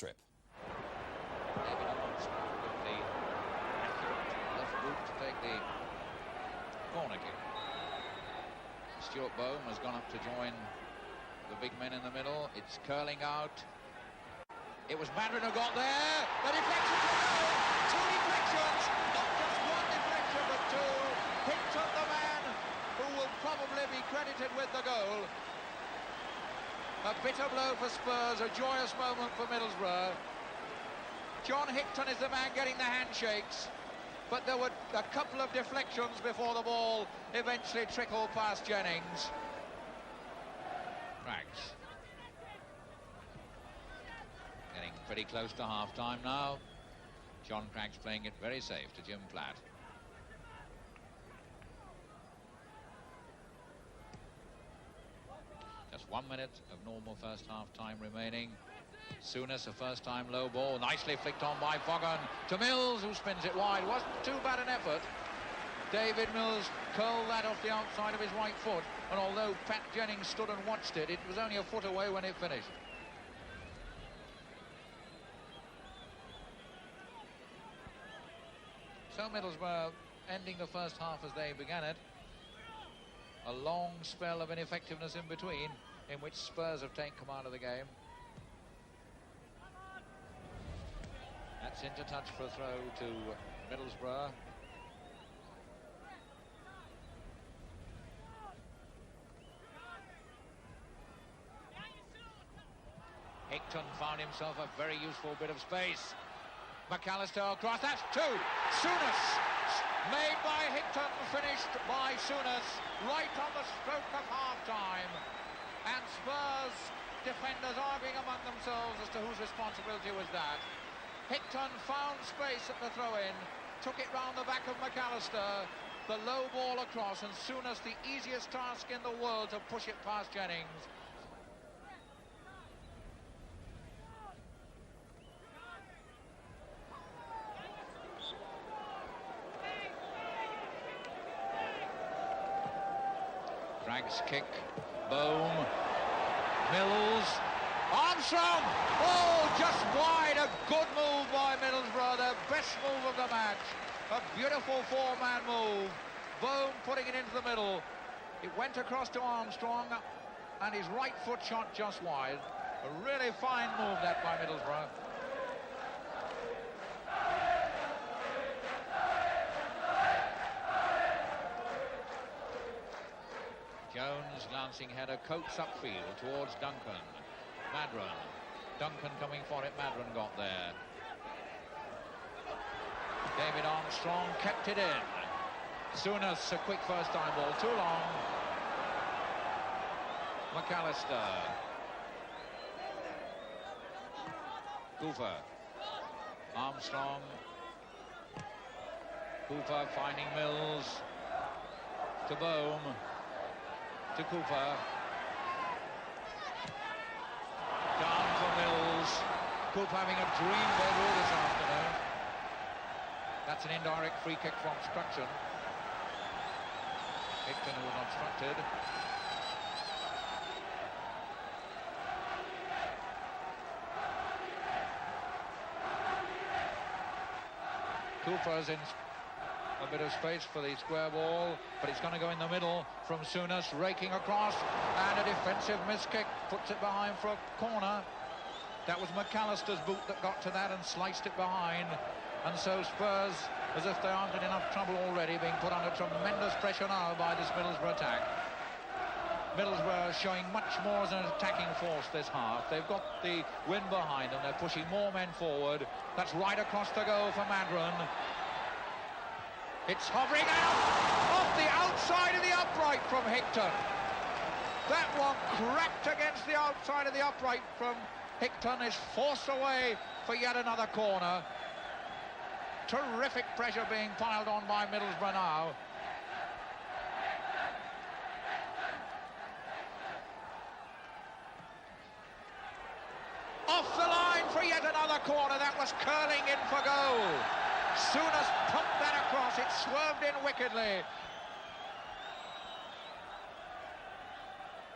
trip. David Armstrong with the accurate left boot to take the corner kick. Stuart Bohm has gone up to join the big men in the middle. It's curling out. It was Madron who got there. The deflection to goal. Two deflections. Not just one deflection, but two. Hickton, the man who will probably be credited with the goal. A bitter blow for Spurs, a joyous moment for Middlesbrough. John Hickton is the man getting the handshakes, but there were a couple of deflections before the ball eventually trickled past Jennings. Craggs. Getting pretty close to half-time now. John Craggs playing it very safe to Jim Platt. Just 1 minute of normal first half-time remaining. Souness, a first-time low ball, nicely flicked on by Fogan to Mills, who spins it wide. Wasn't too bad an effort. David Mills curled that off the outside of his right foot, and although Pat Jennings stood and watched it, it was only a foot away when it finished. So Middlesbrough ending the first half as they began it. A long spell of ineffectiveness in between, in which Spurs have taken command of the game. That's into touch for a throw to Middlesbrough. Hickton found himself a very useful bit of space. McAllister across, that's two. Souness, made by Hickton, finished by Souness, right on the stroke of half-time. And Spurs defenders arguing among themselves as to whose responsibility was that. Hickton found space at the throw-in, took it round the back of McAllister, the low ball across, and Souness the easiest task in the world to push it past Jennings. Craggs kick, Bohm, Mills, Armstrong! Oh, just wide, a good move by Middlesbrough, the best move of the match. A beautiful four-man move. Bohm putting it into the middle. It went across to Armstrong, and his right foot shot just wide. A really fine move that by Middlesbrough. Jones, glancing header, coats upfield towards Duncan. Madron. Duncan coming for it, Madron got there. David Armstrong kept it in. Souness, a quick first-time ball, too long. McAllister. Cooper. Armstrong. Cooper finding Mills. To Bohm. To Cooper. Down for Mills. Cooper having a dream debut this afternoon. That's an indirect free kick for obstruction. Hickton who was obstructed. Cooper's in a bit of space for the square ball, but it's going to go in the middle from Souness, raking across, and a defensive miskick puts it behind for a corner. That was McAllister's boot that got to that and sliced it behind, and so Spurs, as if they aren't in enough trouble already, being put under tremendous pressure now by this Middlesbrough attack. Middlesbrough showing much more as an attacking force this half. They've got the wind behind them, they're pushing more men forward. That's right across the goal for Madron. It's hovering out off the outside of the upright from Hickton. That one cracked against the outside of the upright from Hickton, is forced away for yet another corner. Terrific pressure being piled on by Middlesbrough now. Off the line for yet another corner. That was curling in for goal. Souness pumped that across. It swerved in wickedly.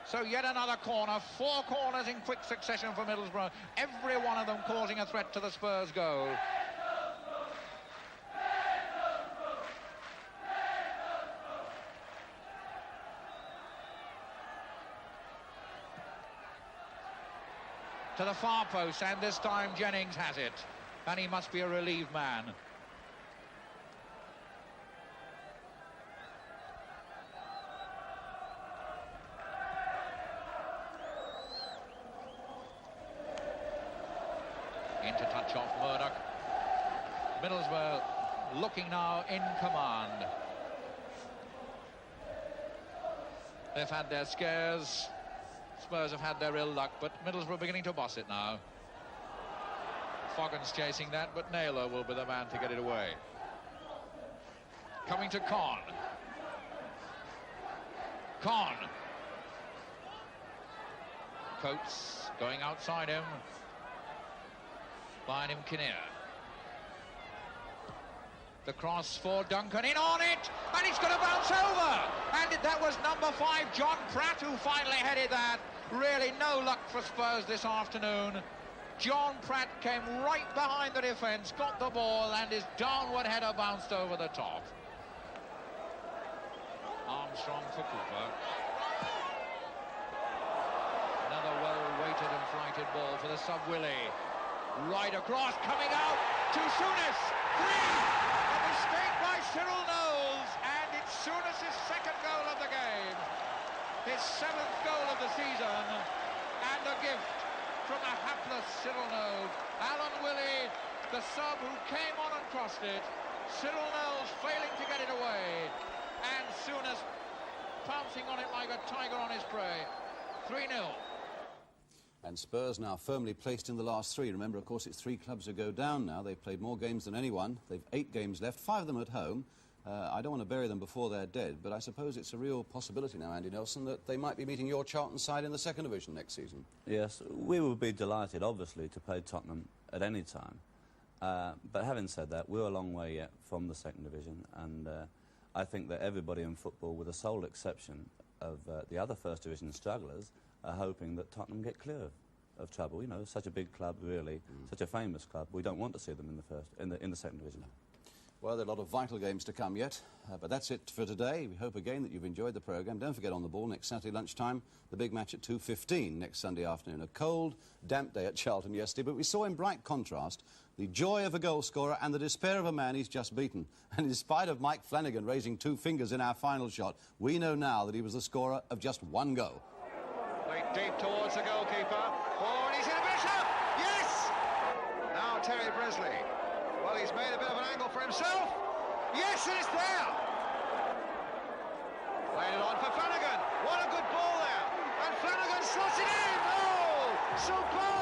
So yet another corner, 4 corners in quick succession for Middlesbrough, every one of them causing a threat to the Spurs goal. To the far post, and this time Jennings has it, and he must be a relieved man. Into touch off Murdoch. Middlesbrough looking now in command. They've had their scares. Spurs have had their ill luck, but Middlesbrough beginning to boss it now. Foggen's chasing that, but Naylor will be the man to get it away. Coming to Con. Con. Coates going outside him. Behind him, Kinnear. The cross for Duncan, in on it, and it's going to bounce over. And that was number 5, John Pratt, who finally headed that. Really no luck for Spurs this afternoon. John Pratt came right behind the defence, got the ball, and his downward header bounced over the top. Armstrong for Cooper. Another well-weighted and flighted ball for the sub-Willie. Right across, coming out to Souness. 3! A mistake by Cyril Knowles, and it's Souness' second goal of the game. His 7th goal of the season, and a gift from the hapless Cyril Knowles. Alan Willie, the sub who came on and crossed it. Cyril Knowles failing to get it away, and Souness pouncing on it like a tiger on his prey. 3-0. And Spurs now firmly placed in the last 3. Remember, of course, it's 3 clubs who go down now. They've played more games than anyone. They've 8 games left, 5 of them at home. I don't want to bury them before they're dead, but I suppose it's a real possibility now, Andy Nelson, that they might be meeting your Charlton side in the 2nd Division next season. Yes, we would be delighted, obviously, to play Tottenham at any time. But having said that, we're a long way yet from the 2nd Division, and I think that everybody in football, with the sole exception of the other 1st Division strugglers, are hoping that Tottenham get clear of trouble. You know, such a big club, really, such a famous club. We don't want to see them in the 2nd Division. Well, there are a lot of vital games to come yet, but that's it for today. We hope again that you've enjoyed the programme. Don't forget, On the Ball next Saturday lunchtime, the big match at 2:15 next Sunday afternoon. A cold, damp day at Charlton yesterday, but we saw in bright contrast the joy of a goal scorer and the despair of a man he's just beaten. And in spite of Mike Flanagan raising 2 fingers in our final shot, we know now that he was the scorer of just 1 goal. Played deep towards the goalkeeper. Oh, and he's in a bishop! Yes! Now Terry Bresley. Well, he's made a bit of an angle for himself. Yes, and it's there! Played it on for Flanagan. What a good ball there. And Flanagan slots it in! Oh! Superb!